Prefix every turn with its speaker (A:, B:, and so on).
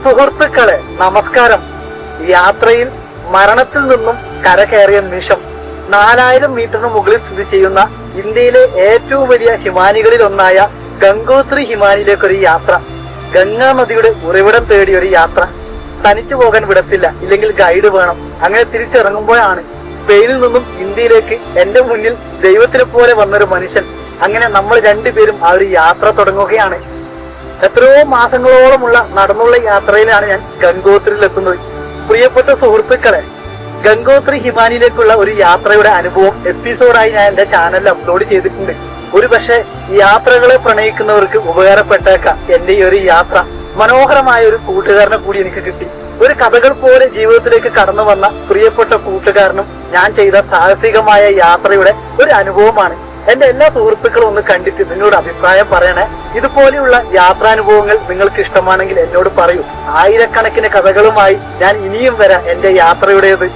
A: സുഹൃത്തുക്കളെ നമസ്കാരം. യാത്രയിൽ മരണത്തിൽ നിന്നും കരകയറിയ നിമിഷം 4000 മീറ്ററിന് മുകളിൽ സ്ഥിതി ചെയ്യുന്ന ഇന്ത്യയിലെ ഏറ്റവും വലിയ ഹിമാനികളിൽ ഒന്നായ ഗംഗോത്രി ഹിമാനിയിലേക്കൊരു യാത്ര. ഗംഗാ നദിയുടെ ഉറവിടം തേടിയ ഒരു യാത്ര. തനിച്ചു പോകാൻ വിടത്തില്ല, ഇല്ലെങ്കിൽ ഗൈഡ് വേണം. അങ്ങനെ തിരിച്ചിറങ്ങുമ്പോഴാണ് സ്പെയിനിൽ നിന്നും ഇന്ത്യയിലേക്ക് എന്റെ മുന്നിൽ ദൈവത്തിനെ പോലെ വന്നൊരു മനുഷ്യൻ. അങ്ങനെ നമ്മൾ രണ്ടുപേരും ആ ഒരു യാത്ര തുടങ്ങുകയാണ്. എത്രയോ മാസങ്ങളോളമുള്ള നടന്നുള്ള യാത്രയിലാണ് ഞാൻ ഗംഗോത്രിയിൽ എത്തുന്നത്. പ്രിയപ്പെട്ട സുഹൃത്തുക്കളെ, ഗംഗോത്രി ഹിമാനിയിലേക്കുള്ള ഒരു യാത്രയുടെ അനുഭവം എപ്പിസോഡായി ഞാൻ എന്റെ ചാനലിൽ അപ്ലോഡ് ചെയ്തിട്ടുണ്ട്. ഒരു പക്ഷേ യാത്രകളെ പ്രണയിക്കുന്നവർക്ക് ഉപകാരപ്പെട്ടേക്കാം എന്റെ ഈ ഒരു യാത്ര. മനോഹരമായ ഒരു കൂട്ടുകാരനെ കൂടി എനിക്ക് കിട്ടി. ഒരു കഥകൾ പോലെ ജീവിതത്തിലേക്ക് കടന്നു വന്ന പ്രിയപ്പെട്ട കൂട്ടുകാരനും ഞാൻ ചെയ്ത സാഹസികമായ യാത്രയുടെ ഒരു അനുഭവമാണ്. എന്റെ എല്ലാ സുഹൃത്തുക്കളും ഒന്ന് കണ്ടിട്ട് നിങ്ങളുടെ അഭിപ്രായം പറയണേ. ഇതുപോലെയുള്ള യാത്രാനുഭവങ്ങൾ നിങ്ങൾക്ക് ഇഷ്ടമാണെങ്കിൽ എന്നോട് പറയൂ. ആയിരക്കണക്കിന് കഥകളുമായി ഞാൻ ഇനിയും വരാം എന്റെ യാത്രയുടേത്.